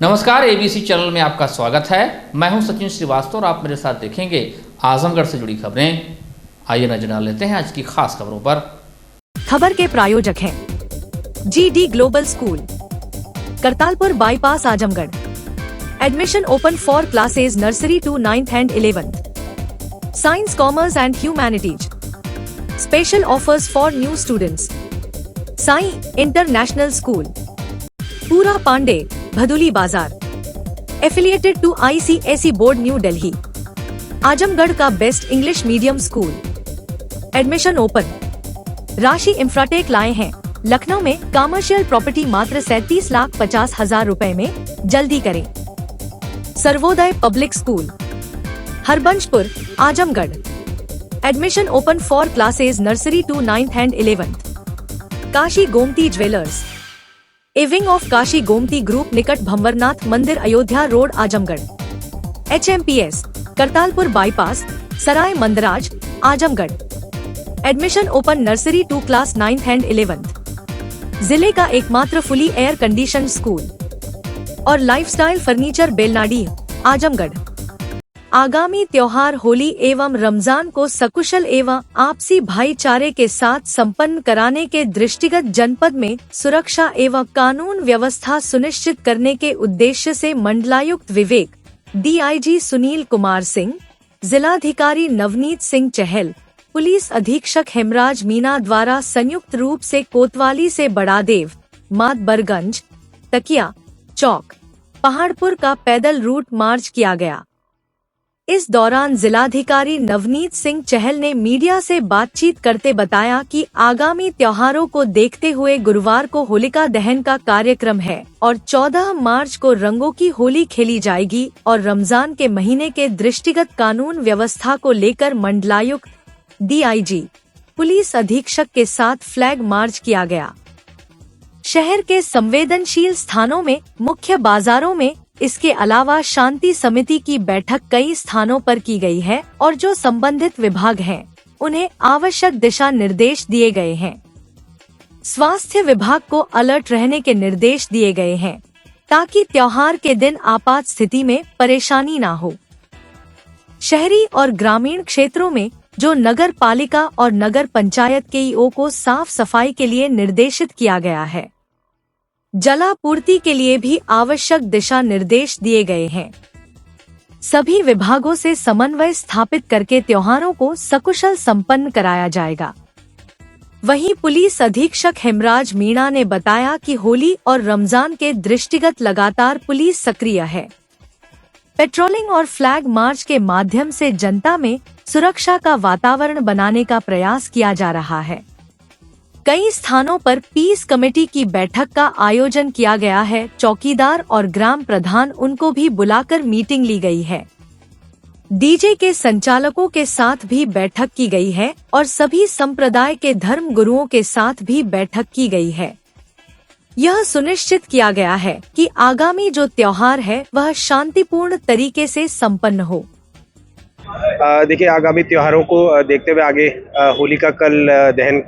नमस्कार, ABC channel में आपका स्वागत है। मैं हूं सचिन श्रीवास्तव और आप मेरे साथ देखेंगे आजमगढ़ से जुड़ी खबरें। आइए नजर डाल लेते हैं आज की खास खबरों पर। खबर के प्रायोजक हैं GD global school, Kartalpur bypass, Azamgarh. Admission open for classes nursery to 9th and 11th, science, commerce and humanities. Special offers for new students. Sai international school, Pura Pandey, Bhaduli Bazar. Affiliated to ICSE board, New Delhi. Azamgarh का best English medium school. Admission open. Rashi Infratech लाए हैं। लखनऊ में commercial property मात्र 37,50,000 रुपए में, जल्दी करें। Sarvodaya public school, Harbanshpur, Azamgarh. Admission open for classes nursery to 9th and 11th। Kashi Gomti jewellers, a wing of Kashi Gomti group, निकट भंवरनाथ मंदिर, Ayodhya road, Azamgarh. HMPS, Kartalpur bypass, Sarai Mandraj, Azamgarh. Admission open nursery to class 9th and 11th। जिले का एकमात्र फुली एयर कंडीशन स्कूल और lifestyle furniture, Belnadi, Azamgarh. आगामी त्योहार होली एवं रमजान को सकुशल एवं आपसी भाईचारे के साथ संपन्न कराने के दृष्टिगत जनपद में सुरक्षा एवं कानून व्यवस्था सुनिश्चित करने के उद्देश्य से मंडलायुक्त विवेक, DIG सुनील कुमार सिंह, जिलाधिकारी नवनीत सिंह चहल, पुलिस अधीक्षक हेमराज मीना द्वारा संयुक्त रूप से कोतवाली से बड़ादेव, मातबरगंज, तकिया चौक, पहाड़पुर का पैदल रूट मार्च किया गया। इस दौरान जिलाधिकारी नवनीत सिंह चहल ने मीडिया से बातचीत करते बताया कि आगामी त्योहारों को देखते हुए गुरुवार को होलिका दहन का कार्यक्रम है और 14 मार्च को रंगों की होली खेली जाएगी और रमजान के महीने के दृष्टिगत कानून व्यवस्था को लेकर मंडलायुक्त, DIG, पुलिस अधीक्षक के साथ फ्लैग मार्च किया गया। शहर के संवेदनशील स्थानों में, मुख्य बाजारों में, इसके अलावा शांति समिति की बैठक कई स्थानों पर की गई है और जो संबंधित विभाग हैं, उन्हें आवश्यक दिशा निर्देश दिए गए हैं। स्वास्थ्य विभाग को अलर्ट रहने के निर्देश दिए गए हैं ताकि त्योहार के दिन आपात स्थिति में परेशानी न हो। शहरी और ग्रामीण क्षेत्रों में जो नगर पालिका और नगर पंचायत के EO को साफ सफाई के लिए निर्देशित किया गया है। जलापूर्ति के लिए भी आवश्यक दिशा निर्देश दिए गए हैं। सभी विभागों से समन्वय स्थापित करके त्योहारों को सकुशल संपन्न कराया जाएगा। वहीं पुलिस अधीक्षक हेमराज मीणा ने बताया कि होली और रमजान के दृष्टिगत लगातार पुलिस सक्रिय है। पेट्रोलिंग और फ्लैग मार्च के माध्यम से जनता में सुरक्षा का वातावरण बनाने का प्रयास किया जा रहा है। कई स्थानों पर पीस कमेटी की बैठक का आयोजन किया गया है। चौकीदार और ग्राम प्रधान उनको भी बुलाकर मीटिंग ली गई है। DJ के संचालकों के साथ भी बैठक की गई है और सभी संप्रदाय के धर्म गुरुओं के साथ भी बैठक की गई है। यह सुनिश्चित किया गया है कि आगामी जो त्योहार है वह शांतिपूर्ण तरीके से संपन्न हो। देखिए, आगामी त्योहारों को देखते हुए आगे होली का कल दहन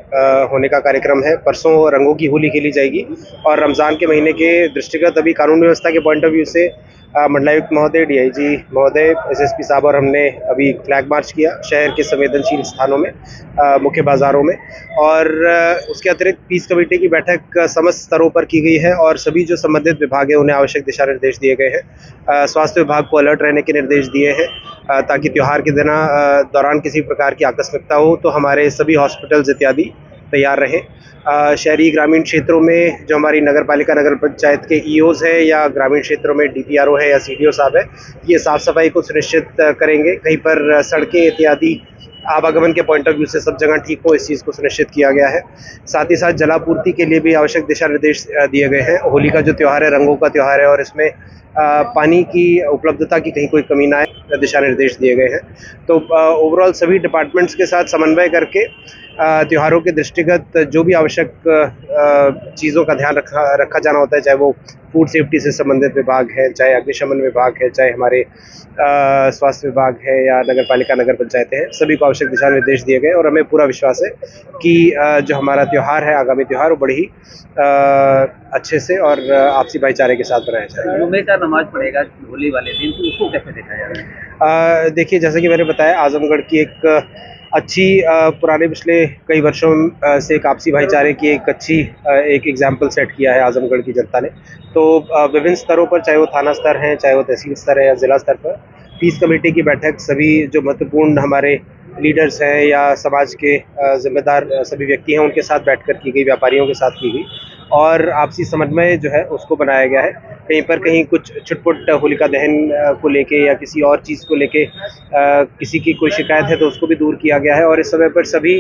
होने का कार्यक्रम है। परसों रंगों की होली खेली जाएगी और रमज़ान के महीने के दृष्टिगत अभी कानून व्यवस्था के पॉइंट ऑफ व्यू से मंडलायुक्त महोदय, DIG महोदय, SSP साहब और हमने अभी फ्लैग मार्च किया शहर के संवेदनशील स्थानों में, मुख्य बाज़ारों में। और उसके अतिरिक्त पीस कमेटी की बैठक समस्त स्तरों पर की गई है और सभी जो संबंधित विभाग हैं उन्हें आवश्यक दिशा निर्देश दिए गए हैं। स्वास्थ्य विभाग को अलर्ट रहने के निर्देश दिए हैं ताकि त्योहार के दौरान किसी प्रकार की आकस्मिकता हो तो हमारे सभी हॉस्पिटल्स इत्यादि तैयार रहें। शहरी ग्रामीण क्षेत्रों में जो हमारी नगर पालिका, नगर पंचायत के EOs है या ग्रामीण क्षेत्रों में DPRO है या CDO साहब है, ये साफ सफाई को सुनिश्चित करेंगे। कहीं पर सड़कें इत्यादि आवागमन के पॉइंट ऑफ व्यू से सब जगह ठीक हो, इस चीज़ को सुनिश्चित किया गया है। साथ ही साथ जलापूर्ति के लिए भी आवश्यक दिशा निर्देश दिए गए हैं। होली का जो त्यौहार है रंगों का त्यौहार है और इसमें पानी की उपलब्धता की कहीं कोई कमी ना आए, दिशा निर्देश दिए गए हैं। तो ओवरऑल सभी डिपार्टमेंट्स के साथ समन्वय करके त्योहारों के दृष्टिगत जो भी आवश्यक चीज़ों का ध्यान रखा जाना होता है, चाहे वो फूड सेफ्टी से संबंधित विभाग है, चाहे अग्निशमन विभाग है, चाहे हमारे स्वास्थ्य विभाग है या नगर पालिका, नगर पंचायतें हैं, सभी को आवश्यक दिशा निर्देश दिए गए और हमें पूरा विश्वास है कि जो हमारा त्यौहार है, आगामी त्यौहार, वो बड़े ही अच्छे से और आपसी भाईचारे के साथ बनाया जाएगा। जुमे का नमाज पढ़ेगा होली वाले दिन, तो उसको कैसे देखा जा रहा है? देखिए, जैसे कि मैंने बताया, आजमगढ़ की एक अच्छी पुराने पिछले कई वर्षों से एक आपसी भाईचारे की एक अच्छी एक एग्जाम्पल सेट किया है आजमगढ़ की जनता ने। तो विभिन्न स्तरों पर, चाहे वो थाना स्तर है, चाहे वो तहसील स्तर है या ज़िला स्तर पर, पीस कमेटी की बैठक सभी जो महत्वपूर्ण हमारे लीडर्स हैं या समाज के जिम्मेदार सभी व्यक्ति हैं, उनके साथ बैठकर की गई, व्यापारियों के साथ की गई और आपसी समन्वय जो है उसको बनाया गया है। कहीं पर कहीं कुछ छुटपुट होलिका दहन को लेके या किसी और चीज़ को लेके किसी की कोई शिकायत है तो उसको भी दूर किया गया है और इस समय पर सभी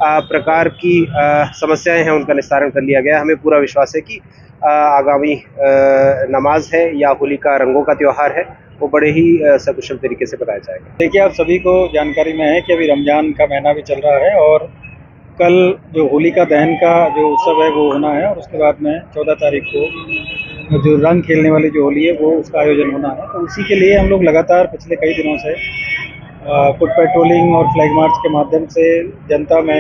प्रकार की समस्याएं हैं उनका निस्तारण कर लिया गया है। हमें पूरा विश्वास है कि आगामी नमाज है या होली का रंगों का त्यौहार है, वो बड़े ही सकुशल तरीके से बनाया जाएगा। देखिए, आप सभी को जानकारी में है कि अभी रमज़ान का महीना भी चल रहा है और कल जो होलिका दहन का जो उत्सव है वो होना है और उसके बाद में 14 तारीख को जो रंग खेलने वाली जो होली है वो उसका आयोजन होना है। तो उसी के लिए हम लोग लगातार पिछले कई दिनों से फुट पेट्रोलिंग और फ्लैग मार्च के माध्यम से जनता में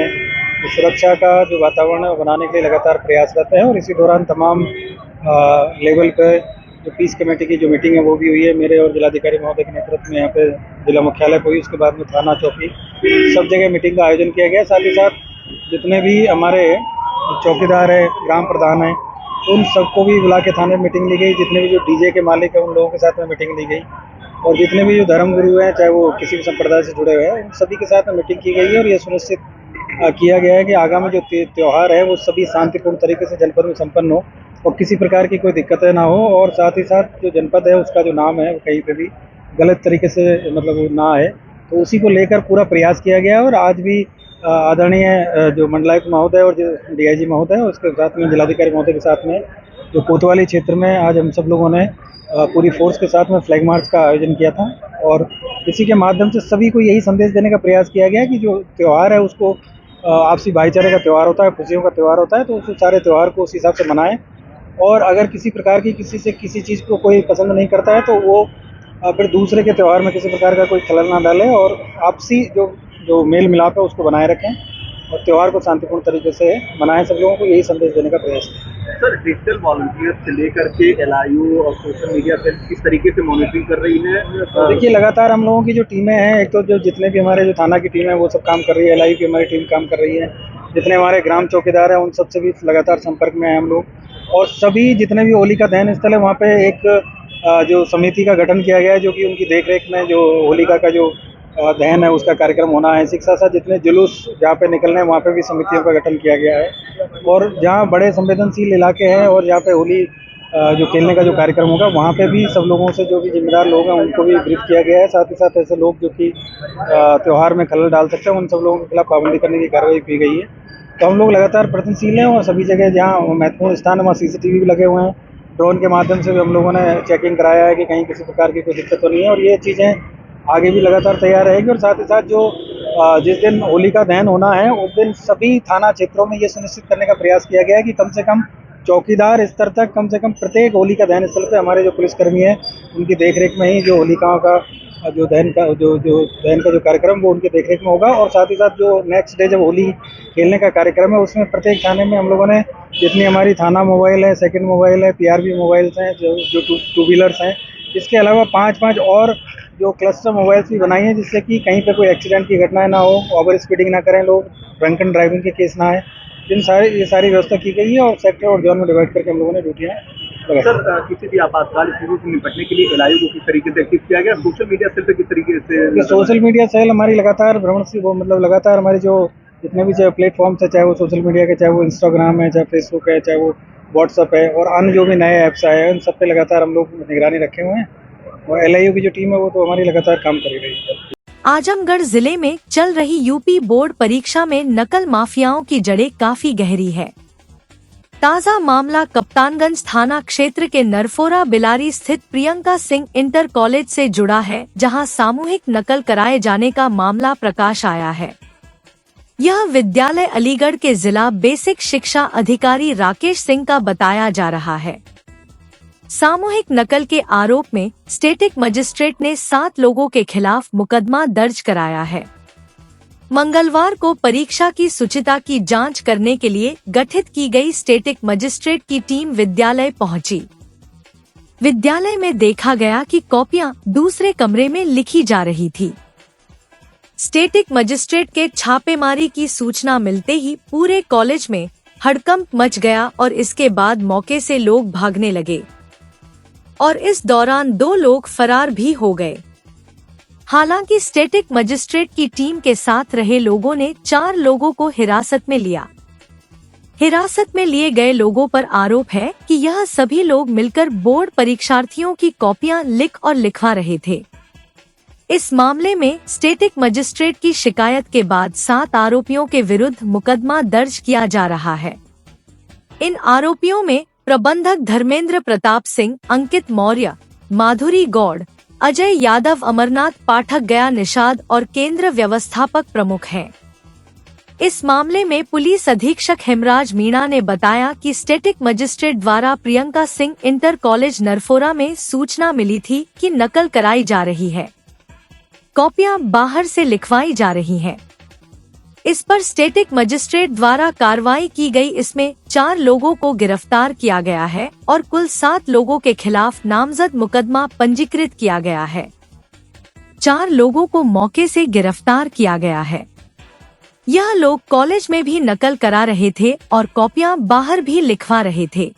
सुरक्षा का जो वातावरण है वो बनाने के लिए लगातार प्रयासरत हैं और इसी दौरान तमाम लेवल पर जो पीस कमेटी की जो मीटिंग है वो भी हुई है मेरे और जिलाधिकारी महोदय के नेतृत्व में। यहाँ पे जिला मुख्यालय हुई, उसके बाद में थाना चौकी सब जगह मीटिंग का आयोजन किया गया। साथ ही साथ जितने भी हमारे चौकीदार हैं, ग्राम प्रधान हैं, उन सबको भी बुला के थाने में मीटिंग ली गई। जितने भी जो डीजे के मालिक हैं उन लोगों के साथ में मीटिंग ली गई और जितने भी जो धर्मगुरु हैं, चाहे वो किसी भी संप्रदाय से जुड़े हुए हैं, उन सभी के साथ में मीटिंग की गई है और ये सुनिश्चित किया गया है कि आगामी जो त्यौहार है वो सभी शांतिपूर्ण तरीके से जनपद में संपन्न हो और किसी प्रकार की कोई दिक्कतें ना हो और साथ ही साथ जो जनपद है उसका जो नाम है वो कहीं पे भी गलत तरीके से मतलब ना आए, तो उसी को लेकर पूरा प्रयास किया गया है। और आज भी आदरणीय जो मंडलायुक्त महोदय और जो डीआईजी महोदय है उसके साथ में जिलाधिकारी महोदय के साथ में जो कोतवाली क्षेत्र में आज हम सब लोगों ने पूरी फोर्स के साथ में फ्लैग मार्च का आयोजन किया था और इसी के माध्यम से सभी को यही संदेश देने का प्रयास किया गया कि जो त्यौहार है उसको आपसी भाईचारे का त्यौहार होता है, खुशियों का त्यौहार होता है, तो उस सारे त्यौहार को उस हिसाब से मनाएं और अगर किसी प्रकार की किसी से किसी चीज़ को कोई पसंद नहीं करता है तो वो फिर दूसरे के त्यौहार में किसी प्रकार का कोई खलल ना डाले और आपसी जो मेल मिलाप है उसको बनाए रखें और त्यौहार को शांतिपूर्ण तरीके से मनाएं। सब लोगों को यही संदेश देने का प्रयास है। सर, डिजिटल वॉलंटियर से लेकर के एलआईयू और सोशल मीडिया से किस तरीके से मॉनिटरिंग कर रही है? देखिए, लगातार हम लोगों की जो टीमें हैं, एक तो जो जितने भी हमारे जो थाना की टीम है वो सब काम कर रही है, एलआईयू की हमारी टीम काम कर रही है, जितने हमारे ग्राम चौकीदार हैं उन सबसे भी लगातार संपर्क में हैं हम लोग और सभी जितने भी होली का दहन स्थल है वहाँ पे एक जो समिति का गठन किया गया है जो कि उनकी देखरेख में जो होलिका का जो दहन है उसका कार्यक्रम होना है। इसी के साथ साथ जितने जुलूस जहाँ पे निकलने हैं वहाँ पे भी समितियों का गठन किया गया है और जहाँ बड़े संवेदनशील इलाके हैं और जहाँ पे होली जो खेलने का जो कार्यक्रम होगा वहाँ पे भी सब लोगों से जो भी जिम्मेदार लोग हैं उनको भी ब्रीफ किया गया है। साथ ही साथ ऐसे लोग जो कि त्यौहार में खलल डाल सकते हैं उन सब लोगों के खिलाफ पाबंदी करने की कार्रवाई की गई है। तो हम लोग लगातार प्रयत्नशील हैं और सभी जगह जहाँ महत्वपूर्ण स्थान है वहाँ CCTV भी लगे हुए हैं। ड्रोन के माध्यम से भी हम लोगों ने चेकिंग कराया है कि कहीं किसी प्रकार की कोई दिक्कत तो नहीं है और ये चीज़ें आगे भी लगातार तैयार रहेगी। और साथ ही साथ जो जिस दिन होली का दहन होना है उस दिन सभी थाना क्षेत्रों में ये सुनिश्चित करने का प्रयास किया गया है कि कम से कम चौकीदार स्तर तक कम से कम प्रत्येक होलिका दहन स्थल पे हमारे जो पुलिसकर्मी हैं उनकी देखरेख में ही जो होलिकाओं का जो दहन का जो कार्यक्रम वो उनकी देखरेख में होगा। और साथ ही साथ जो नेक्स्ट डे जब होली खेलने का कार्यक्रम है उसमें प्रत्येक थाने में हम लोगों ने जितनी हमारी थाना मोबाइल है, सेकंड मोबाइल है, PRV मोबाइल्स हैं, जो टू व्हीलर्स हैं, इसके अलावा 5 और जो क्लस्टर मोबाइल्स भी बनाई हैं जिससे कि कहीं पे कोई एक्सीडेंट की घटनाएं ना हो, ओवर स्पीडिंग ना करें लोग, ड्रंक एंड ड्राइविंग के केस ना आए। ये सारी व्यवस्था की गई है और सेक्टर और जोन में डिवाइड करके हम लोगों ने ड्यूटियाँ लगाई। सर, किसी भी आपातकाल स्थिति से निपटने के लिए एलआईयू को किस तरीके से एक्टिव किया गया? सोशल मीडिया सेल पे किस तरीके से? सोशल मीडिया सेल हमारी लगातार भ्रमण से वो मतलब लगातार हमारे जो जितने भी चाहे प्लेटफॉर्म्स है, चाहे वो सोशल मीडिया के, चाहे वो इंस्टाग्राम है, चाहे फेसबुक है, चाहे वो व्हाट्सअप है और अन्य जो भी नए ऐप्स आए हैं उन सब पे लगातार हम लोग निगरानी रखे हुए हैं और एलआईयू की जो टीम है वो तो हमारी लगातार काम कर रही है। आजमगढ़ जिले में चल रही यूपी बोर्ड परीक्षा में नकल माफियाओं की जड़ें काफी गहरी है। ताजा मामला कप्तानगंज थाना क्षेत्र के नरफोरा बिलारी स्थित प्रियंका सिंह इंटर कॉलेज से जुड़ा है, जहां सामूहिक नकल कराए जाने का मामला प्रकाश आया है। यह विद्यालय अलीगढ़ के जिला बेसिक शिक्षा अधिकारी राकेश सिंह का बताया जा रहा है। सामूहिक नकल के आरोप में स्टेटिक मजिस्ट्रेट ने 7 लोगों के खिलाफ मुकदमा दर्ज कराया है। मंगलवार को परीक्षा की शुचिता की जांच करने के लिए गठित की गई स्टेटिक मजिस्ट्रेट की टीम विद्यालय पहुंची। विद्यालय में देखा गया कि कॉपियां दूसरे कमरे में लिखी जा रही थी। स्टेटिक मजिस्ट्रेट के छापेमारी की सूचना मिलते ही पूरे कॉलेज में हड़कंप मच गया और इसके बाद मौके से लोग भागने लगे और इस दौरान 2 लोग फरार भी हो गए। हालांकि स्टेटिक मजिस्ट्रेट की टीम के साथ रहे लोगों ने 4 लोगों को हिरासत में लिया। हिरासत में लिए गए लोगों पर आरोप है कि यह सभी लोग मिलकर बोर्ड परीक्षार्थियों की कॉपियां लिख और लिखवा रहे थे। इस मामले में स्टेटिक मजिस्ट्रेट की शिकायत के बाद 7 आरोपियों के विरुद्ध मुकदमा दर्ज किया जा रहा है। इन आरोपियों में प्रबंधक धर्मेंद्र प्रताप सिंह, अंकित मौर्य, माधुरी गौड़, अजय यादव, अमरनाथ पाठक, गया निषाद और केंद्र व्यवस्थापक प्रमुख हैं। इस मामले में पुलिस अधीक्षक हेमराज मीणा ने बताया कि स्टेटिक मजिस्ट्रेट द्वारा प्रियंका सिंह इंटर कॉलेज नरफोरा में सूचना मिली थी कि नकल कराई जा रही है, कॉपियां बाहर से लिखवाई जा रही हैं। इस पर स्टेटिक मजिस्ट्रेट द्वारा कार्रवाई की गई। इसमें 4 लोगों को गिरफ्तार किया गया है और कुल 7 लोगों के खिलाफ नामजद मुकदमा पंजीकृत किया गया है। 4 लोगों को मौके से गिरफ्तार किया गया है। यह लोग कॉलेज में भी नकल करा रहे थे और कॉपियां बाहर भी लिखवा रहे थे।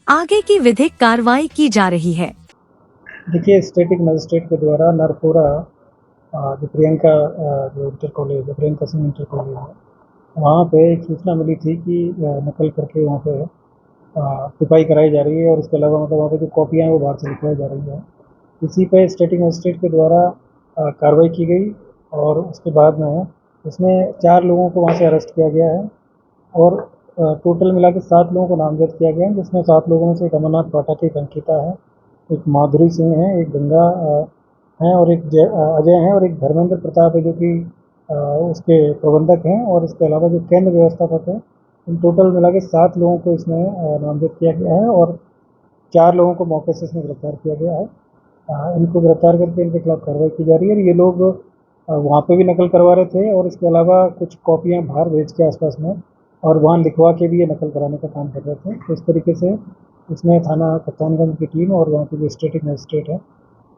आगे की विधिक कार्रवाई की जा रही है। देखिए, स्टेटिक मजिस्ट्रेट के द्वारा नरफोरा जो प्रियंका जो इंटर कॉलेज है, प्रियंका सिंह इंटर कॉलेज है, वहाँ पे एक सूचना मिली थी कि नकल करके वहाँ पे छुपाई कराई जा रही है और इसके अलावा मतलब वहाँ पे जो कॉपियाँ हैं वो बाहर से लिखवाई जा रही है। इसी पे स्टेटिक मजिस्ट्रेट के द्वारा कार्रवाई की गई और उसके बाद में इसमें 4 लोगों को वहाँ से अरेस्ट किया गया है और टोटल मिला के 7 लोगों को नामजद किया गया है, जिसमें 7 लोगों में से एक अमरनाथ पाठक, एक अंकिता है, एक माधुरी सिंह है, एक गंगा है और एक अजय है और एक धर्मेंद्र प्रताप है जो कि उसके प्रबंधक हैं और इसके अलावा जो केंद्र व्यवस्थापक है। इन टोटल मिला के 7 लोगों को इसमें नामजद किया गया है और 4 लोगों को मौके से इसमें गिरफ्तार किया गया है। इनको गिरफ्तार करके इनके खिलाफ कार्रवाई की जा रही है और ये लोग वहाँ पे भी नकल करवा रहे थे और इसके अलावा कुछ कॉपियाँ बाहर भेज के आसपास में और वहाँ लिखवा के भी ये नकल कराने का काम कर रहे थे। तो इस तरीके से इसमें थाना कप्तानगंज की टीम और वहाँ के जो स्टेटिक मजिस्ट्रेट है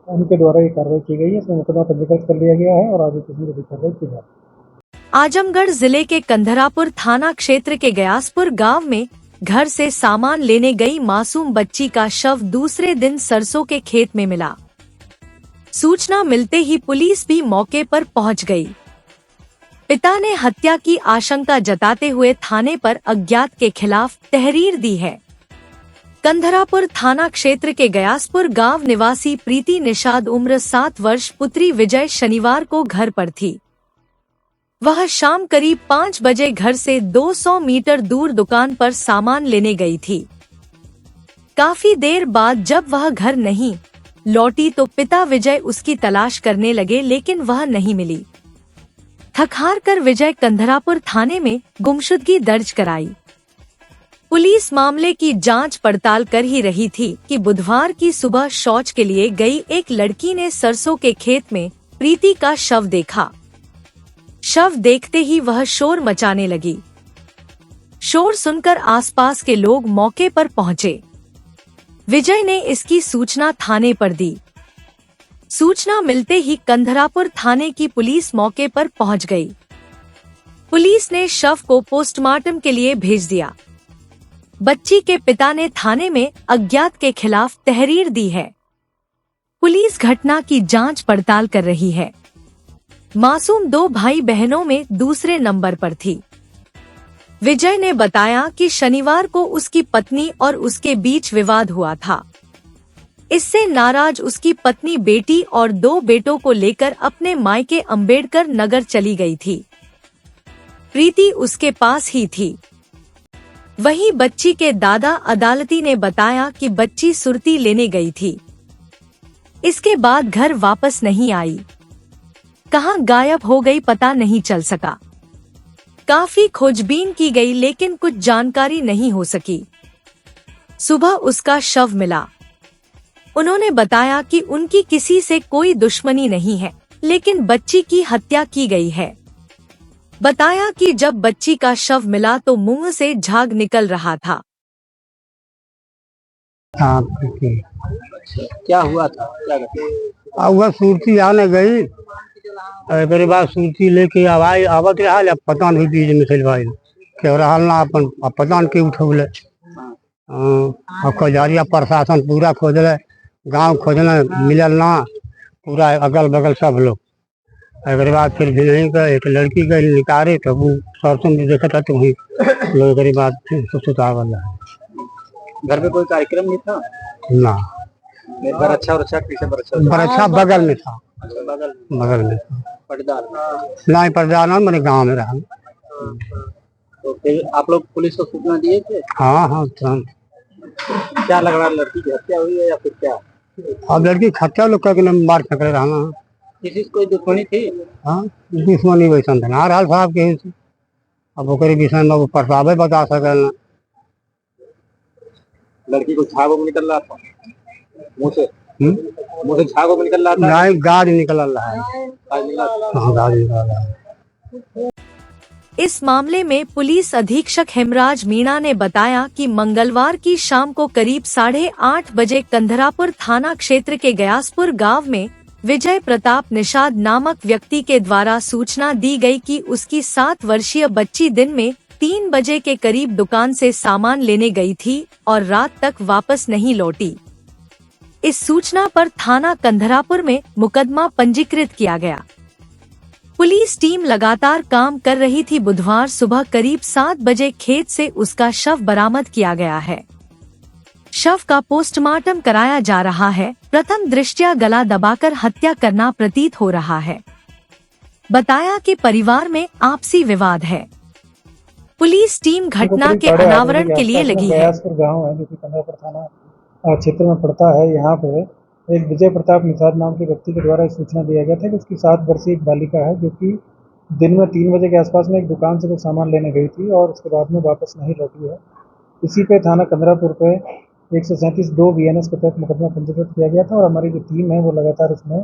उनके द्वारा ये कार्रवाई की गई है। इसमें मुकदमा पंजीकृत कर लिया गया है और आगे किसी भी कार्रवाई की जाएगी। आजमगढ़ जिले के कंधरापुर थाना क्षेत्र के गयासपुर गांव में घर से सामान लेने गई मासूम बच्ची का शव दूसरे दिन सरसों के खेत में मिला। सूचना मिलते ही पुलिस भी मौके पर पहुंच गई। पिता ने हत्या की आशंका जताते हुए थाने पर अज्ञात के खिलाफ तहरीर दी है। कंधरापुर थाना क्षेत्र के गयासपुर गांव निवासी प्रीति निषाद उम्र 7 वर्ष पुत्री विजय शनिवार को घर पर थी। वह शाम करीब 5 बजे घर से 200 मीटर दूर दुकान पर सामान लेने गई थी। काफी देर बाद जब वह घर नहीं लौटी तो पिता विजय उसकी तलाश करने लगे, लेकिन वह नहीं मिली। थक-हार कर विजय कंधरापुर थाने में गुमशुदगी दर्ज कराई। पुलिस मामले की जांच पड़ताल कर ही रही थी कि बुधवार की सुबह शौच के लिए गई एक लड़की ने सरसों के खेत में प्रीति का शव देखा। शव देखते ही वह शोर मचाने लगी। शोर सुनकर आसपास के लोग मौके पर पहुंचे। विजय ने इसकी सूचना थाने पर दी। सूचना मिलते ही कंधरापुर थाने की पुलिस मौके पर पहुंच गई। पुलिस ने शव को पोस्टमार्टम के लिए भेज दिया। बच्ची के पिता ने थाने में अज्ञात के खिलाफ तहरीर दी है। पुलिस घटना की जांच पड़ताल कर रही है। मासूम 2 भाई बहनों में दूसरे नंबर पर थी। विजय ने बताया कि शनिवार को उसकी पत्नी और उसके बीच विवाद हुआ था। इससे नाराज उसकी पत्नी बेटी और 2 बेटों को लेकर अपने मायके अंबेडकर नगर चली गई थी। प्रीति उसके पास ही थी। वहीं बच्ची के दादा अदालती ने बताया कि बच्ची सुर्ती लेने गई थी। इसके बाद घर वापस नहीं आई। कहां गायब हो गई पता नहीं चल सका। काफी खोजबीन की गई लेकिन कुछ जानकारी नहीं हो सकी। सुबह उसका शव मिला। उन्होंने बताया कि उनकी किसी से कोई दुश्मनी नहीं है, लेकिन बच्ची की हत्या की गई है। बताया कि जब बच्ची का शव मिला तो मुंह से झाग निकल रहा था। हाँ, क्या हुआ था, क्या घटना? अब वह सूरती आने गई, एक बाद सूरती लेके आवाज आवत रहा, अब पता नहीं बीच में चल भाई के रहा ना अपन, अब पता नहीं के उठौले। अब खोजारिया प्रशासन पूरा खोजले, गांव खोजले, मिलल ना, पूरा अगल बगल सब लोग। एक बाद फिर भी नहीं गए, एक लड़की गई निकाले तो वो सरसों में देखा था, तो वही लोग एक बाद फिर सुता वाला। घर में कोई कार्यक्रम नहीं था ना, बरच्छा और अच्छा पीछे बरच्छा बगल में था, बगल में था, पटदार। नहीं प्रधान मेरे गाँव में रहा। तो फिर आप लोग पुलिस को सूचना दिए थे? हाँ हाँ तुरंत। क्या लग रहा है, लड़की की हत्या हुई है या फिर क्या? अब लड़की खत्या लोग का मार पकड़े रहा। किसी से कोई दुश्मनी थी? हाँ दुश्मनी वैसा ना रहा साहब के, अब ओकरे विषय में वो प्रस्तावे बता सकल। लड़की को झाग निकल रहा था मुँह से, मुँह से झाग निकल रहा था? नहीं, गाज निकल रहा है। हाँ, गाज निकल रहा है। इस मामले में पुलिस अधीक्षक हेमराज मीणा ने बताया कि मंगलवार की शाम को करीब 8:30 बजे कंधरापुर थाना क्षेत्र के गयासपुर गांव में विजय प्रताप निषाद नामक व्यक्ति के द्वारा सूचना दी गई कि उसकी 7 वर्षीय बच्ची दिन में 3 बजे के करीब दुकान से सामान लेने गई थी और रात तक वापस नहीं लौटी। इस सूचना पर थाना कंधरापुर में मुकदमा पंजीकृत किया गया। पुलिस टीम लगातार काम कर रही थी। बुधवार सुबह करीब 7 बजे खेत से उसका शव बरामद किया गया है। शव का पोस्टमार्टम कराया जा रहा है। प्रथम दृष्टया गला दबाकर हत्या करना प्रतीत हो रहा है। बताया कि परिवार में आपसी विवाद है। पुलिस टीम घटना के अनावरण के लिए लगी है। गयासपुर गांव है जो कि कंधरापुर थाना क्षेत्र में पड़ता है। यहाँ पे एक विजय प्रताप निषाद नाम के व्यक्ति के द्वारा सूचना दिया गया था कि उसकी 7 वर्षीय एक बालिका है जो कि दिन में 3 बजे के आसपास में एक दुकान से कुछ सामान लेने गई थी और उसके बाद में वापस नहीं लौटी है। इसी पे थाना कंधरापुर पे 137(2) BNS के तहत मुकदमा पंजीकृत किया गया था और हमारी जो टीम है वो लगातार इसमें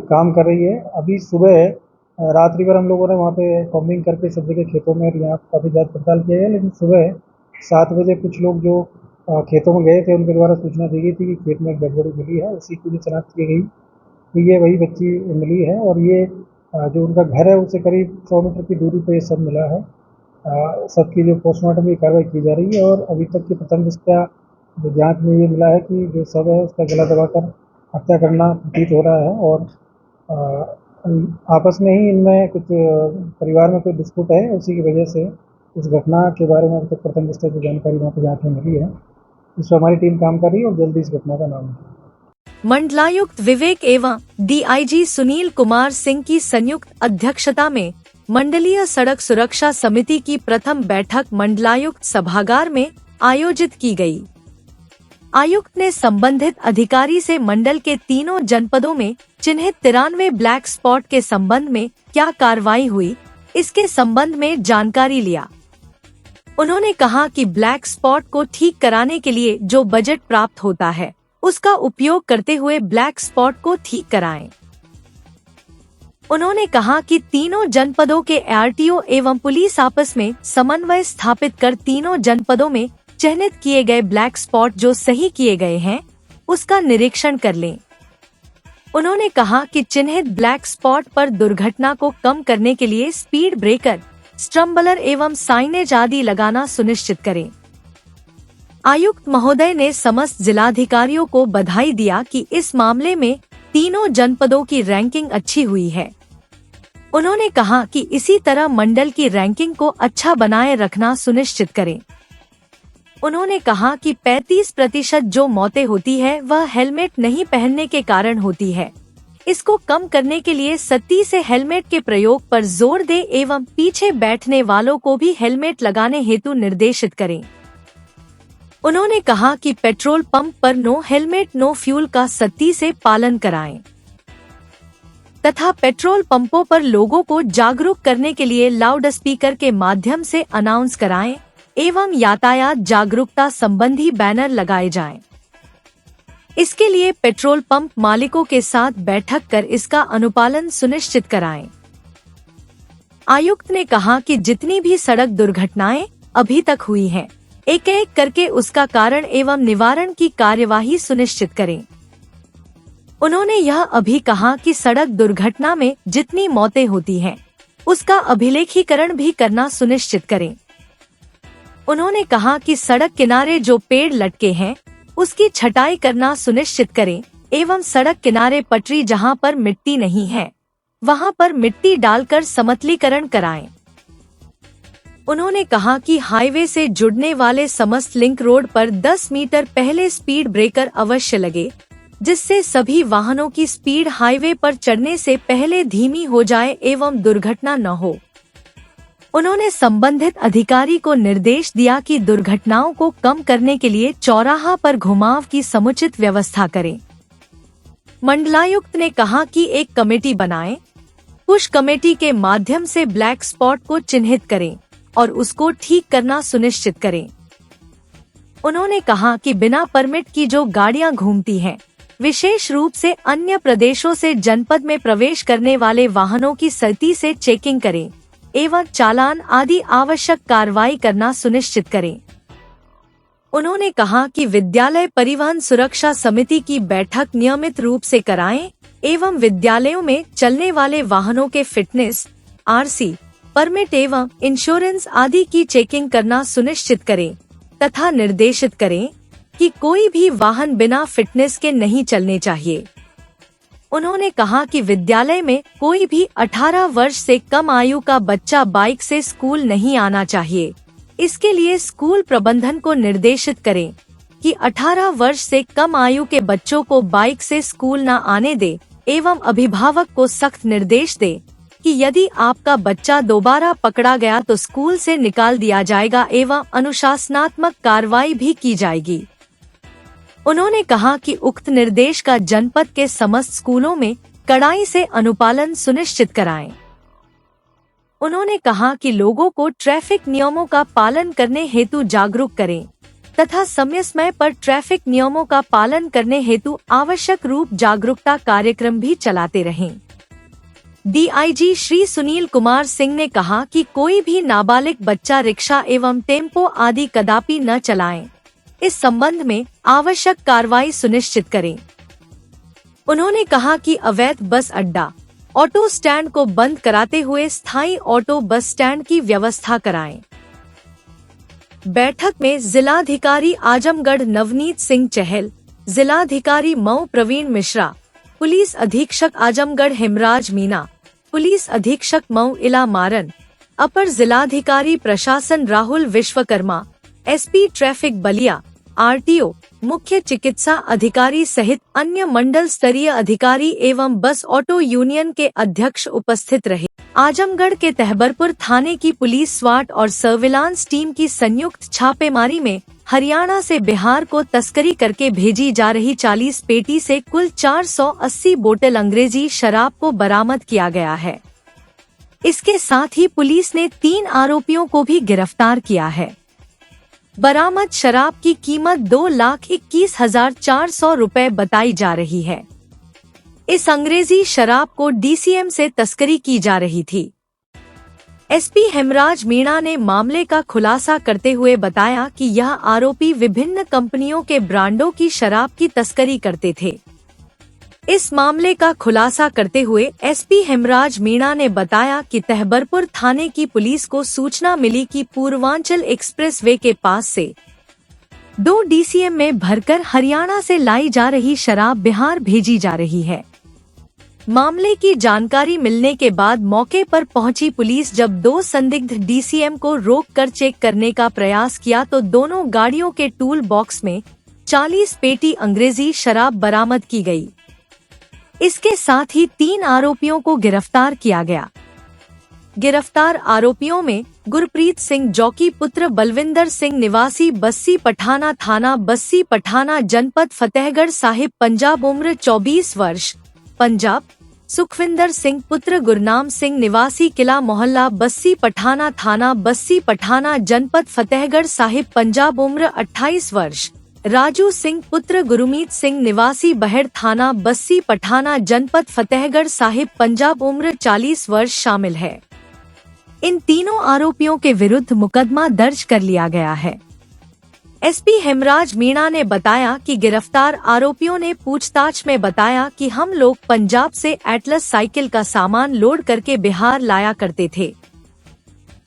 काम कर रही है। अभी सुबह रात्रि भर हम लोगों ने वहाँ पे कॉम्बिंग करके सब जगह खेतों में यहाँ काफ़ी जांच पड़ताल किया गया, लेकिन सुबह 7 बजे कुछ लोग जो खेतों में गए थे उनके द्वारा सूचना दी गई थी कि खेत में एक डेड बॉडी मिली है। उसी की भी शनाख्त की गई तो ये वही बच्ची मिली है और ये जो उनका घर है उससे करीब 100 मीटर की दूरी पर ये सब मिला है। सबकी जो पोस्टमार्टम की कार्रवाई की जा रही है और अभी तक की प्रथम दृष्टया जो जांच में ये मिला है कि जो शव है उसका गला दबाकर हत्या करना प्रतीत हो रहा है और आपस में ही इनमें कुछ परिवार में कोई डिस्प्यूट है, उसी की वजह से इस घटना के बारे में अब तक प्रथम दृष्टया जो जानकारी वहाँ पर जांच में मिली है इस पर हमारी टीम काम कर रही है और जल्दी इस घटना का नाम है। मंडलायुक्त विवेक एवं DIG सुनील कुमार सिंह की संयुक्त अध्यक्षता में मंडलीय सड़क सुरक्षा समिति की प्रथम बैठक मंडलायुक्त सभागार में आयोजित की गई। आयुक्त ने संबंधित अधिकारी से मंडल के तीनों जनपदों में चिन्हित 93 ब्लैक स्पॉट के संबंध में क्या कार्रवाई हुई, इसके संबंध में जानकारी लिया। उन्होंने कहा कि ब्लैक स्पॉट को ठीक कराने के लिए जो बजट प्राप्त होता है उसका उपयोग करते हुए ब्लैक स्पॉट को ठीक कराएं। उन्होंने कहा कि तीनों जनपदों के ARTO एवं पुलिस आपस में समन्वय स्थापित कर तीनों जनपदों में चिन्हित किए गए ब्लैक स्पॉट जो सही किए गए हैं उसका निरीक्षण कर लें। उन्होंने कहा कि चिन्हित ब्लैक स्पॉट पर दुर्घटना को कम करने के लिए स्पीड ब्रेकर, स्ट्रम्बलर एवं साइनेज आदि लगाना सुनिश्चित करें। आयुक्त महोदय ने समस्त जिलाधिकारियों को बधाई दिया कि इस मामले में तीनों जनपदों की रैंकिंग अच्छी हुई है। उन्होंने कहा कि इसी तरह मंडल की रैंकिंग को अच्छा बनाए रखना सुनिश्चित करें। उन्होंने कहा कि 35% जो मौतें होती है वह हेलमेट नहीं पहनने के कारण होती है। इसको कम करने के लिए सख्ती से हेलमेट के प्रयोग पर जोर दें एवं पीछे बैठने वालों को भी हेलमेट लगाने हेतु निर्देशित करें। उन्होंने कहा कि पेट्रोल पंप पर नो हेलमेट नो फ्यूल का सख्ती से पालन कराएं तथा पेट्रोल पंपों पर लोगों को जागरूक करने के लिए लाउड स्पीकर के माध्यम से अनाउंस कराएं एवं यातायात जागरूकता संबंधी बैनर लगाए जाएं। इसके लिए पेट्रोल पंप मालिकों के साथ बैठक कर इसका अनुपालन सुनिश्चित कराएं। आयुक्त ने कहा कि जितनी भी सड़क दुर्घटनाएं अभी तक हुई हैं, एक एक करके उसका कारण एवं निवारण की कार्यवाही सुनिश्चित करें। उन्होंने यह भी कहा कि सड़क दुर्घटना में जितनी मौतें होती हैं, उसका अभिलेखीकरण भी करना सुनिश्चित करें। उन्होंने कहा कि सड़क किनारे जो पेड़ लटके हैं, उसकी छटाई करना सुनिश्चित करें एवं सड़क किनारे पटरी जहां पर मिट्टी नहीं है, वहां पर मिट्टी डालकर समतलीकरण कराएं। उन्होंने कहा कि हाईवे से जुड़ने वाले समस्त लिंक रोड पर 10 मीटर पहले स्पीड ब्रेकर अवश्य लगे, जिससे सभी वाहनों की स्पीड हाईवे पर चढ़ने से पहले धीमी हो जाए एवं दुर्घटना न हो। उन्होंने संबंधित अधिकारी को निर्देश दिया कि दुर्घटनाओं को कम करने के लिए चौराहा पर घुमाव की समुचित व्यवस्था करें। मंडलायुक्त ने कहा कि एक कमेटी बनाएं, पुश कमेटी के माध्यम से ब्लैक स्पॉट को चिन्हित करें और उसको ठीक करना सुनिश्चित करें। उन्होंने कहा कि बिना परमिट की जो गाड़ियां घूमती हैं, विशेष रूप से अन्य प्रदेशों से जनपद में प्रवेश करने वाले वाहनों की सख्ती से चेकिंग करें एवं चालान आदि आवश्यक कार्रवाई करना सुनिश्चित करें। उन्होंने कहा कि विद्यालय परिवहन सुरक्षा समिति की बैठक नियमित रूप से कराएं एवं विद्यालयों में चलने वाले वाहनों के फिटनेस, आरसी, परमिट एवं इंश्योरेंस आदि की चेकिंग करना सुनिश्चित करें तथा निर्देशित करें कि कोई भी वाहन बिना फिटनेस के नहीं चलने चाहिए। उन्होंने कहा कि विद्यालय में कोई भी 18 वर्ष से कम आयु का बच्चा बाइक से स्कूल नहीं आना चाहिए। इसके लिए स्कूल प्रबंधन को निर्देशित करें कि 18 वर्ष से कम आयु के बच्चों को बाइक से स्कूल न आने दे एवं अभिभावक को सख्त निर्देश दे कि यदि आपका बच्चा दोबारा पकड़ा गया तो स्कूल से निकाल दिया जाएगा एवं अनुशासनात्मक कार्रवाई भी की जाएगी। उन्होंने कहा कि उक्त निर्देश का जनपद के समस्त स्कूलों में कड़ाई से अनुपालन सुनिश्चित कराएं। उन्होंने कहा कि लोगों को ट्रैफिक नियमों का पालन करने हेतु जागरूक करें तथा समय समय पर ट्रैफिक नियमों का पालन करने हेतु आवश्यक रूप जागरूकता कार्यक्रम भी चलाते रहें। डीआईजी श्री सुनील कुमार सिंह ने कहा कि कोई भी नाबालिग बच्चा रिक्शा एवं टेम्पो आदि कदापि न चलाएं। इस संबंध में आवश्यक कार्रवाई सुनिश्चित करें। उन्होंने कहा कि अवैध बस अड्डा, ऑटो स्टैंड को बंद कराते हुए स्थायी ऑटो बस स्टैंड की व्यवस्था कराएं। बैठक में जिलाधिकारी आजमगढ़ नवनीत सिंह चहल, जिलाधिकारी मऊ प्रवीण मिश्रा, पुलिस अधीक्षक आजमगढ़ हेमराज मीना, पुलिस अधीक्षक मऊ इला मारन, अपर जिलाधिकारी प्रशासन Rahul Vishwakarma, SP traffic Ballia, RTO, मुख्य चिकित्सा अधिकारी सहित अन्य मंडल स्तरीय अधिकारी एवं बस ऑटो यूनियन के अध्यक्ष उपस्थित रहे। आजमगढ़ के तहबरपुर थाने की पुलिस स्वाट और सर्विलांस टीम की संयुक्त छापेमारी में हरियाणा से बिहार को तस्करी करके भेजी जा रही 40 पेटी से कुल 480 बोतल अंग्रेजी शराब को बरामद किया गया है। इसके साथ ही पुलिस ने 3 आरोपियों को भी गिरफ्तार किया है। बरामद शराब की कीमत 2,21,400 रुपए बताई जा रही है। इस अंग्रेजी शराब को डीसीएम से तस्करी की जा रही थी। एसपी हेमराज मीणा ने मामले का खुलासा करते हुए बताया कि यह आरोपी विभिन्न कंपनियों के ब्रांडों की शराब की तस्करी करते थे। इस मामले का खुलासा करते हुए एसपी हेमराज मीणा ने बताया कि तहबरपुर थाने की पुलिस को सूचना मिली कि पूर्वांचल एक्सप्रेसवे के पास से 2 डीसीएम में भरकर हरियाणा से लाई जा रही शराब बिहार भेजी जा रही है। मामले की जानकारी मिलने के बाद मौके पर पहुंची पुलिस जब 2 संदिग्ध डीसीएम को रोककर चेक करने का प्रयास किया तो दोनों गाड़ियों के टूल बॉक्स में 40 पेटी अंग्रेजी शराब बरामद की गई। इसके साथ ही 3 आरोपियों को गिरफ्तार किया गया। गिरफ्तार आरोपियों में गुरप्रीत सिंह जौकी पुत्र बलविंदर सिंह निवासी बस्सी पठाना थाना बस्सी पठाना जनपद फतेहगढ़ साहिब पंजाब उम्र 24 वर्ष पंजाब, सुखविंदर सिंह पुत्र गुरनाम सिंह निवासी किला मोहल्ला बस्सी पठाना थाना बस्सी पठाना जनपद फतेहगढ़ साहिब पंजाब उम्र 28 वर्ष, राजू सिंह पुत्र गुरमीत सिंह निवासी बहेड़ थाना बस्सी पठाना जनपद फतेहगढ़ साहिब पंजाब उम्र 40 वर्ष शामिल है। इन तीनों आरोपियों के विरुद्ध मुकदमा दर्ज कर लिया गया है। एसपी हेमराज मीणा ने बताया कि गिरफ्तार आरोपियों ने पूछताछ में बताया कि हम लोग पंजाब से एटलस साइकिल का सामान लोड करके बिहार लाया करते थे।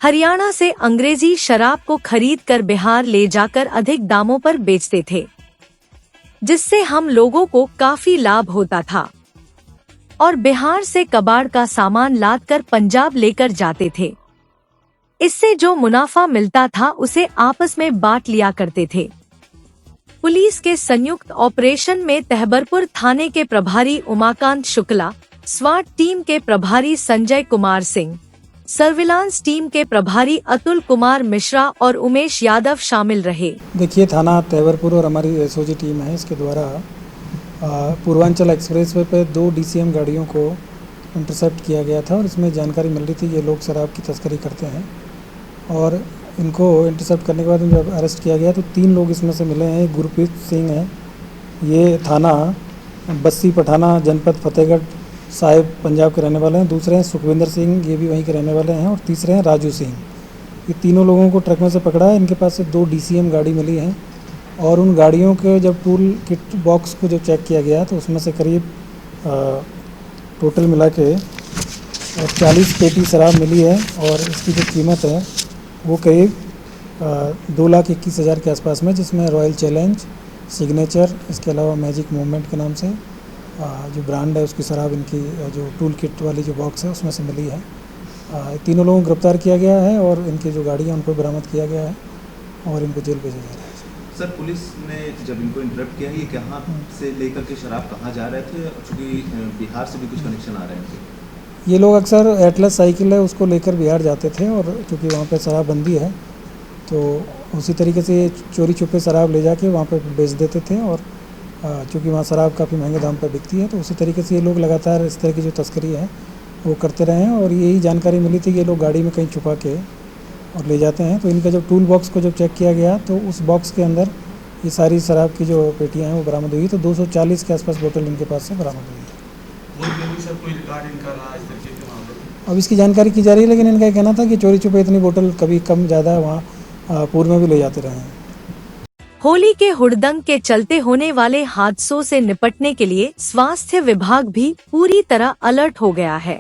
हरियाणा से अंग्रेजी शराब को खरीद कर बिहार ले जाकर अधिक दामों पर बेचते थे, जिससे हम लोगों को काफी लाभ होता था और बिहार से कबाड़ का सामान लाद कर पंजाब लेकर जाते थे। इससे जो मुनाफा मिलता था उसे आपस में बांट लिया करते थे। पुलिस के संयुक्त ऑपरेशन में तहबरपुर थाने के प्रभारी उमाकांत शुक्ला, स्वाट टीम के प्रभारी संजय कुमार सिंह, सर्विलांस टीम के प्रभारी अतुल कुमार मिश्रा और उमेश यादव शामिल रहे। देखिए, थाना तहबरपुर और हमारी एसओजी टीम है, इसके द्वारा पूर्वांचल एक्सप्रेसवे पे 2 डीसीएम गाड़ियों को इंटरसेप्ट किया गया था और इसमें जानकारी मिल रही थी ये लोग शराब की तस्करी करते हैं और इनको इंटरसेप्ट करने के बाद जब अरेस्ट किया गया तो 3 लोग इसमें से मिले हैं। गुरप्रीत सिंह है, ये थाना बस्सी पठाना जनपद फतेहगढ़ साहिब पंजाब के रहने वाले हैं। दूसरे हैं सुखविंदर सिंह, ये भी वहीं के रहने वाले हैं। और तीसरे हैं राजू सिंह। ये तीनों लोगों को ट्रक में से पकड़ा है। इनके पास से 2 डीसीएम गाड़ी मिली है और उन गाड़ियों के जब टूल किट बॉक्स को जब चेक किया गया तो उसमें से करीब टोटल मिला के 40 पेटी शराब मिली है और इसकी जो कीमत है वो करीब 2,21,000 के आसपास में, जिसमें रॉयल चैलेंज, सिग्नेचर, इसके अलावा मैजिक मूवमेंट के नाम से जो ब्रांड है उसकी शराब इनकी जो टूल किट वाली जो बॉक्स है उसमें से मिली है। तीनों लोगों को गिरफ्तार किया गया है और इनकी जो गाड़ी है उनको बरामद किया गया है और इनको जेल भेजा जा रहा है। सर, पुलिस ने जब इनको इंटरप्ट किया, ये कहाँ से लेकर के शराब कहाँ जा रहे थे? चूँकि बिहार से भी कुछ कनेक्शन आ रहे हैं। ये लोग अक्सर एटलस साइकिल है उसको लेकर बिहार जाते थे और चूँकि वहाँ पे शराबबंदी है तो उसी तरीके से चोरी छुपे शराब ले जाके वहाँ पे बेच देते थे और चूँकि वहाँ शराब काफ़ी महंगे दाम पर बिकती है तो उसी तरीके से ये लोग लगातार इस तरह की जो तस्करी है वो करते रहे हैं और यही जानकारी मिली थी कि ये लोग गाड़ी में कहीं छुपा के और ले जाते हैं। तो इनका जब टूल बॉक्स को जब चेक किया गया तो उस बॉक्स के अंदर ये सारी शराब की जो पेटियाँ हैं वो बरामद हुई। तो 240 के आसपास बोतल इनके पास से बरामद हुई है। अब इसकी जानकारी की जा रही है, लेकिन इनका कहना था कि चोरी छुपे इतनी बोतल कभी कम ज़्यादा वहाँ पूर्व में भी ले जाते रहे हैं। होली के हुड़दंग के चलते होने वाले हादसों से निपटने के लिए स्वास्थ्य विभाग भी पूरी तरह अलर्ट हो गया है।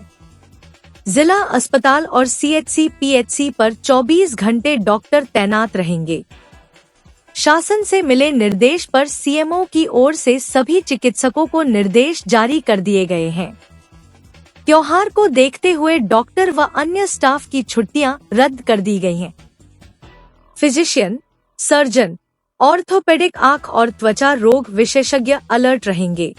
जिला अस्पताल और सीएचसी पीएचसी पर 24 घंटे डॉक्टर तैनात रहेंगे। शासन से मिले निर्देश पर सीएमओ की ओर से सभी चिकित्सकों को निर्देश जारी कर दिए गए हैं। त्योहार को देखते हुए डॉक्टर व अन्य स्टाफ की छुट्टियां रद्द कर दी गई हैं। फिजिशियन, सर्जन, ऑर्थोपेडिक, आंख और त्वचा रोग विशेषज्ञ अलर्ट रहेंगे।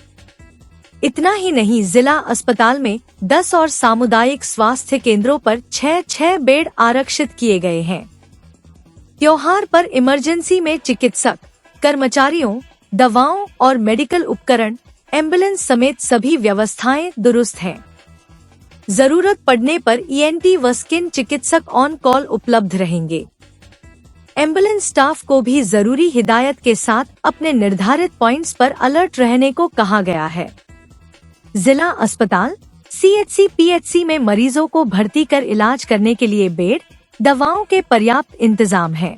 इतना ही नहीं, जिला अस्पताल में 10 और सामुदायिक स्वास्थ्य केंद्रों पर 6 बेड आरक्षित किए गए हैं। त्योहार पर इमरजेंसी में चिकित्सक, कर्मचारियों, दवाओं और मेडिकल उपकरण, एम्बुलेंस समेत सभी व्यवस्थाएं दुरुस्त हैं। जरूरत पड़ने पर ईएनटी व स्किन चिकित्सक ऑन कॉल उपलब्ध रहेंगे। एम्बुलेंस स्टाफ को भी जरूरी हिदायत के साथ अपने निर्धारित पॉइंट्स पर अलर्ट रहने को कहा गया है। जिला अस्पताल, सीएचसी पीएचसी में मरीजों को भर्ती कर इलाज करने के लिए बेड, दवाओं के पर्याप्त इंतजाम है।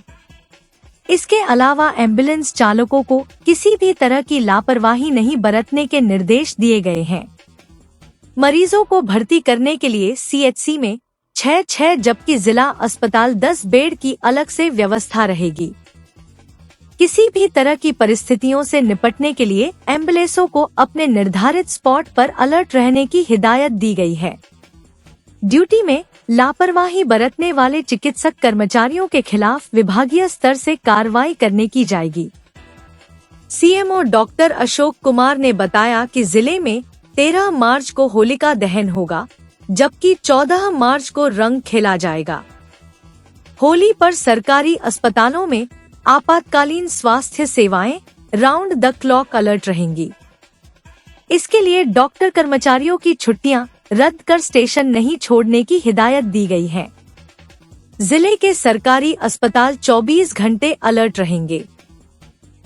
इसके अलावा एम्बुलेंस चालकों को किसी भी तरह की लापरवाही नहीं बरतने के निर्देश दिए गए हैं। मरीजों को भर्ती करने के लिए सीएचसी में 6 जबकि जिला अस्पताल 10 बेड की अलग से व्यवस्था रहेगी। किसी भी तरह की परिस्थितियों से निपटने के लिए एम्बुलेंसों को अपने निर्धारित स्पॉट पर अलर्ट रहने की हिदायत दी गई है। ड्यूटी में लापरवाही बरतने वाले चिकित्सक कर्मचारियों के खिलाफ विभागीय स्तर से कार्रवाई करने की जाएगी। सीएमओ डॉक्टर अशोक कुमार ने बताया कि जिले में 13 मार्च को होलिका दहन होगा, जबकि 14 मार्च को रंग खेला जाएगा। होली पर सरकारी अस्पतालों में आपातकालीन स्वास्थ्य सेवाएं राउंड द क्लॉक अलर्ट रहेंगी। इसके लिए डॉक्टर कर्मचारियों की छुट्टियां रद्द कर स्टेशन नहीं छोड़ने की हिदायत दी गई है। जिले के सरकारी अस्पताल 24 घंटे अलर्ट रहेंगे।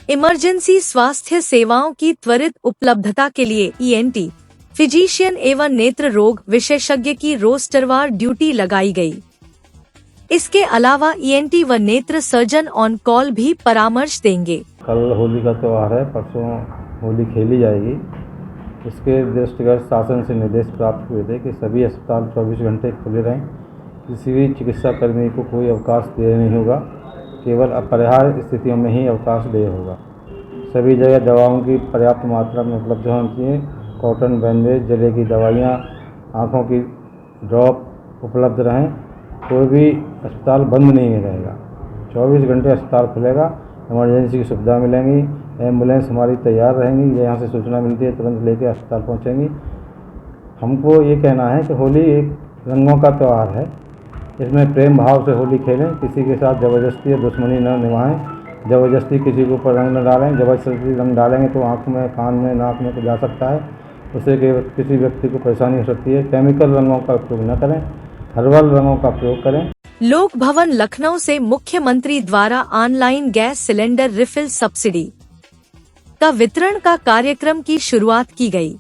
इमरजेंसी स्वास्थ्य सेवाओं की त्वरित उपलब्धता के लिए ईएनटी, फिजिशियन एवं नेत्र रोग विशेषज्ञ की रोस्टरवार ड्यूटी लगाई गई। इसके अलावा ENT व नेत्र सर्जन ऑन कॉल भी परामर्श देंगे। कल होली का त्यौहार है, परसों होली खेली जाएगी। इसके दृष्टिगत शासन से निर्देश प्राप्त हुए थे कि सभी अस्पताल 24 घंटे खुले रहें। किसी भी चिकित्सा कर्मी को कोई अवकाश देय नहीं होगा, केवल अपरिहार्य स्थितियों में ही अवकाश देय होगा। सभी जगह दवाओं की पर्याप्त मात्रा में उपलब्ध होनी चाहिए। कॉटन बैंडेज, जले की दवाइयाँ, आँखों की ड्रॉप उपलब्ध रहें। कोई भी अस्पताल बंद नहीं रहेगा, 24 घंटे अस्पताल खुलेगा। इमरजेंसी की सुविधा मिलेंगी, एम्बुलेंस हमारी तैयार रहेंगी, यहाँ से सूचना मिलती है तुरंत लेके अस्पताल पहुँचेंगी। हमको ये कहना है कि होली एक रंगों का त्यौहार है, इसमें प्रेम भाव से होली खेलें। किसी के साथ ज़बरदस्ती या दुश्मनी न निभाएं। ज़बरदस्ती किसी के ऊपर रंग न डालें। ज़बरदस्ती रंग डालेंगे तो आँख में, कान में, नाक में जा सकता है, उससे किसी व्यक्ति को परेशानी हो सकती है। केमिकल रंगों का उपयोग न करें, हर्बल रंगों का प्रयोग करें। लोक भवन लखनऊ से मुख्यमंत्री द्वारा online gas cylinder refill subsidy का वितरण का कार्यक्रम की शुरुआत की गई,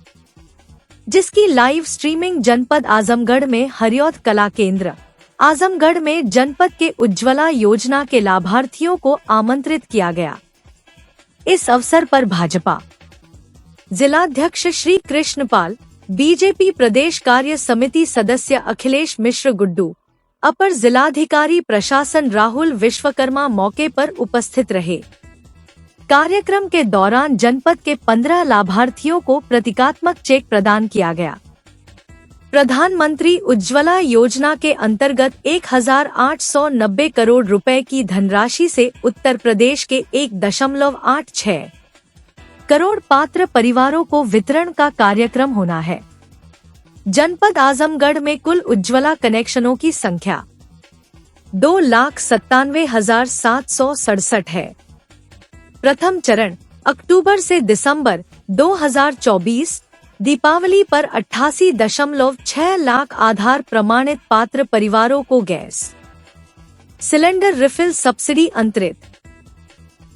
जिसकी लाइव स्ट्रीमिंग जनपद आजमगढ़ में हरिऔध कला केंद्र आजमगढ़ में जनपद के उज्ज्वला योजना के लाभार्थियों को आमंत्रित किया गया। इस अवसर पर भाजपा जिलाध्यक्ष श्री कृष्णपाल, बीजेपी प्रदेश कार्य समिति सदस्य अखिलेश मिश्र गुड्डू, अपर जिलाधिकारी प्रशासन राहुल विश्वकर्मा मौके पर उपस्थित रहे। कार्यक्रम के दौरान जनपद के 15 लाभार्थियों को प्रतीकात्मक चेक प्रदान किया गया। प्रधानमंत्री उज्ज्वला योजना के अंतर्गत 1890 करोड़ रुपए की धनराशि से उत्तर प्रदेश के 1.86 करोड़ पात्र परिवारों को वितरण का कार्यक्रम होना है। जनपद आजमगढ़ में कुल उज्ज्वला कनेक्शनों की संख्या 2,97,767 है। प्रथम चरण अक्टूबर से दिसंबर 2024 दीपावली पर 88.6 लाख आधार प्रमाणित पात्र परिवारों को गैस सिलेंडर रिफिल सब्सिडी अंतरित।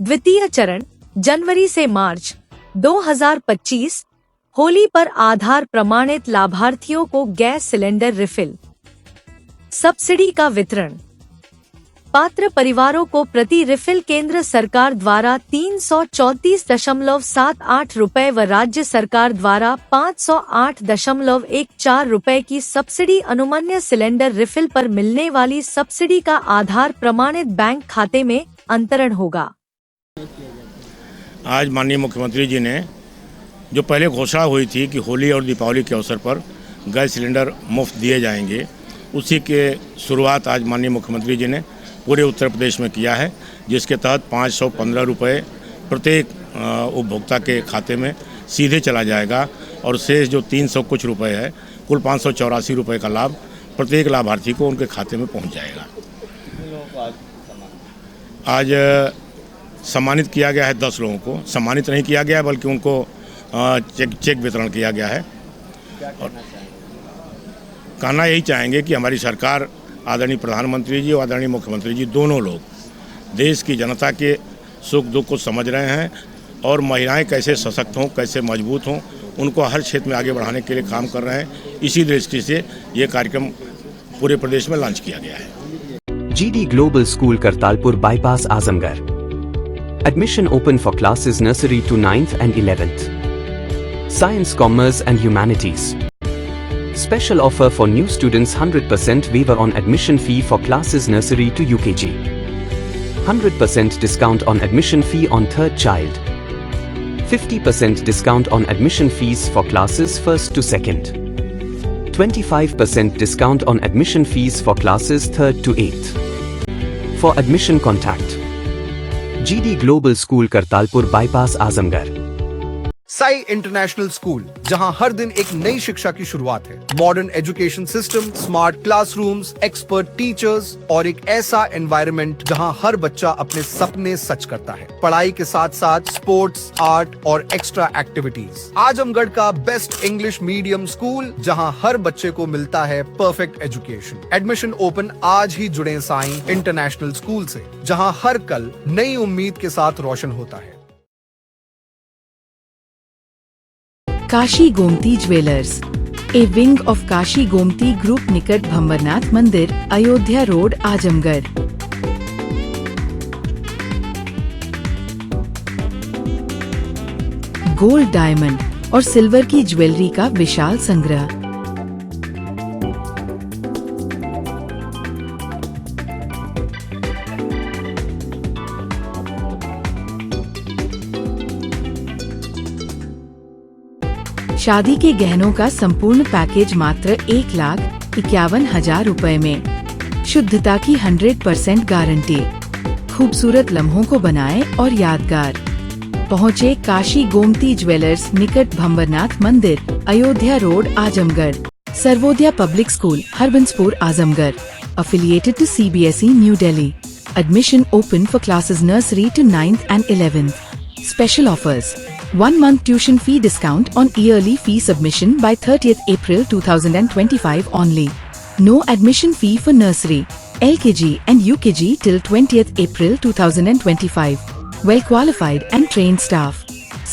द्वितीय चरण जनवरी से मार्च 2025 होली पर आधार प्रमाणित लाभार्थियों को गैस सिलेंडर रिफिल सब्सिडी का वितरण। पात्र परिवारों को प्रति रिफिल केंद्र सरकार द्वारा 334.78 रुपए व राज्य सरकार द्वारा 508.14 रुपए की सब्सिडी। अनुमन्य सिलेंडर रिफिल पर मिलने वाली सब्सिडी का आधार प्रमाणित बैंक खाते में अंतरण होगा। आज माननीय मुख्यमंत्री जी ने जो पहले घोषणा हुई थी कि होली और दीपावली के अवसर पर गैस सिलेंडर मुफ्त दिए जाएंगे, उसी के शुरुआत आज माननीय मुख्यमंत्री जी ने पूरे उत्तर प्रदेश में किया है, जिसके तहत 515 रुपये प्रत्येक उपभोक्ता के खाते में सीधे चला जाएगा और शेष जो 300 कुछ रुपए है, कुल 584 रुपये का लाभ प्रत्येक लाभार्थी को उनके खाते में पहुंच जाएगा। आज सम्मानित किया गया है 10 लोगों को। सम्मानित नहीं किया गया है बल्कि उनको चेक वितरण किया गया है। और कहना यही चाहेंगे कि हमारी सरकार, आदरणीय प्रधानमंत्री जी और आदरणीय मुख्यमंत्री जी दोनों लोग देश की जनता के सुख दुख को समझ रहे हैं और महिलाएं कैसे सशक्त हों, कैसे मजबूत हों, उनको हर क्षेत्र में आगे बढ़ाने के लिए काम कर रहे हैं। इसी दृष्टि से ये कार्यक्रम पूरे प्रदेश में लॉन्च किया गया है। GD Global School Kartalpur Bypass Azamgarh. Admission open for classes nursery to 9th and 11th. Science, Commerce and Humanities. Special offer for new students: 100% waiver on admission fee for classes nursery to UKG. 100% discount on admission fee on third child. 50% discount on admission fees for classes 1st to 2nd. 25% discount on admission fees for classes 3rd to 8th. For admission contact GD Global School Kartalpur Bypass Azamgarh. Sai international school, जहां हर दिन एक नई शिक्षा की शुरुआत है। Modern education system, smart classrooms, expert teachers और एक ऐसा एनवायरनमेंट जहां हर बच्चा अपने सपने सच करता है। पढ़ाई के साथ साथ स्पोर्ट्स, आर्ट और एक्स्ट्रा एक्टिविटीज। आजमगढ़ का बेस्ट इंग्लिश मीडियम स्कूल, जहां हर बच्चे को मिलता है परफेक्ट एजुकेशन। Admission open. आज ही जुड़े साई इंटरनेशनल स्कूल से, जहां हर कल नई उम्मीद के साथ रोशन होता है। Kashi Gomti jewellers, a wing of Kashi Gomti group निकट भंवरनाथ मंदिर, Ayodhya road, Azamgarh. Gold, diamond और सिल्वर की ज्वेलरी का विशाल संग्रह। शादी के गहनों का संपूर्ण पैकेज मात्र 1,51,000 रुपए में। शुद्धता की 100% गारंटी। खूबसूरत लम्हों को बनाएं और यादगार। पहुँचे काशी गोमती ज्वेलर्स निकट भंवरनाथ मंदिर, Ayodhya road, Azamgarh. Sarvodaya public school, Harbanspur, Azamgarh. Affiliated to CBSE, New Delhi. Admission open for classes nursery to 9th and 11th. Special offers: 1 month tuition fee discount on yearly fee submission by 30th April 2025 only. No admission fee for nursery, LKG and UKG till 20th April 2025. Well qualified and trained staff.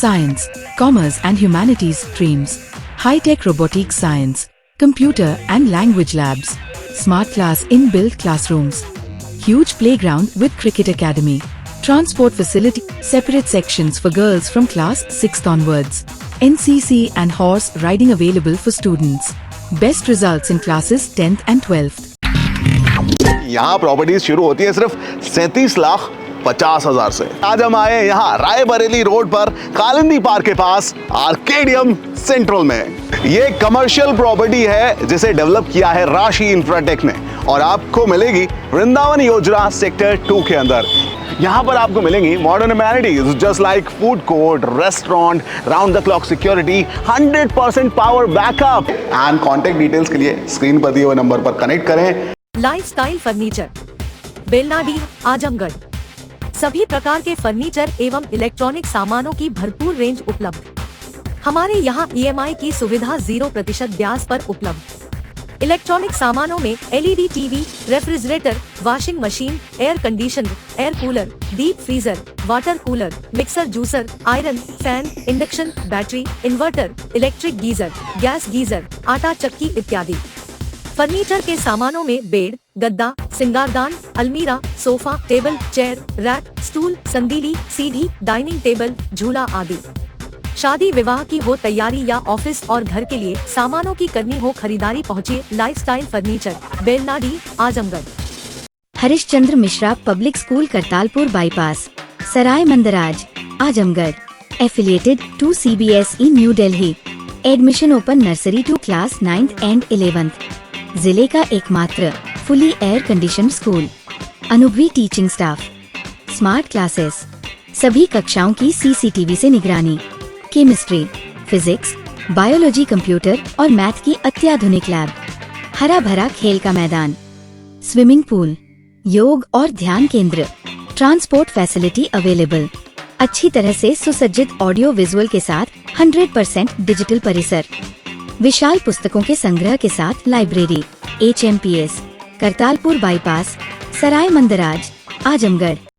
Science, Commerce and Humanities streams. High-tech robotics science, computer and language labs. Smart class inbuilt classrooms. Huge playground with cricket academy. Transport facility, separate sections for girls from class 6th onwards. NCC and horse riding available for students. Best results in classes 10th and 12th. यहाँ properties शुरू होती है सिर्फ 37,50,000 से। आज हम आए यहाँ रायबरेली रोड पर कालिंदी पार्क के पास आर्केडियम सेंट्रल में। ये कमर्शियल प्रॉपर्टी है जिसे डेवलप किया है राशि इंफ्राटेक ने और आपको मिलेगी वृंदावन योजना सेक्टर 2 के अंदर। यहाँ पर आपको मिलेंगी modern amenities just like food court, restaurant, round the clock security, 100% power backup. And contact details के लिए स्क्रीन पर दिए हुए नंबर पर कनेक्ट करें। Lifestyle furniture, Belnadi, Azamgarh. सभी प्रकार के फर्नीचर एवं इलेक्ट्रॉनिक सामानों की भरपूर रेंज उपलब्ध। हमारे यहाँ EMI की सुविधा 0% ब्याज पर उपलब्ध। इलेक्ट्रॉनिक सामानों में LED TV, refrigerator, washing machine, air conditioner, air cooler, deep freezer, water cooler, mixer juicer, iron, fan, induction, battery, inverter, electric geyser, gas geyser, आटा चक्की इत्यादि। फर्नीचर के सामानों में बेड, गद्दा, सिंगारदान, अलमीरा, sofa, table, chair, rack, stool, संदीली, सीढ़ी, डाइनिंग टेबल, झूला आदि। शादी विवाह की हो तैयारी या ऑफिस और घर के लिए सामानों की करनी हो खरीदारी, पहुँचिए lifestyle furniture, Belnadi, Azamgarh. Harishchandra Mishra public school, Kartalpur bypass, Sarai Mandraj, Azamgarh. Affiliated to CBSE, New Delhi. Admission open nursery to class 9th and 11th. जिले का एकमात्र फुली एयर कंडीशन स्कूल। अनुभवी टीचिंग स्टाफ। Smart classes. सभी कक्षाओं की CCTV से निगरानी। केमिस्ट्री, फिजिक्स, बायोलॉजी, कंप्यूटर और मैथ की अत्याधुनिक लैब। हरा भरा खेल का मैदान, स्विमिंग पूल, योग और ध्यान केंद्र। Transport facility available. अच्छी तरह से सुसज्जित ऑडियो विजुअल के साथ 100% डिजिटल परिसर। विशाल पुस्तकों के संग्रह के साथ library. HMPS, Kartalpur bypass, Sarai Mandraj, Azamgarh.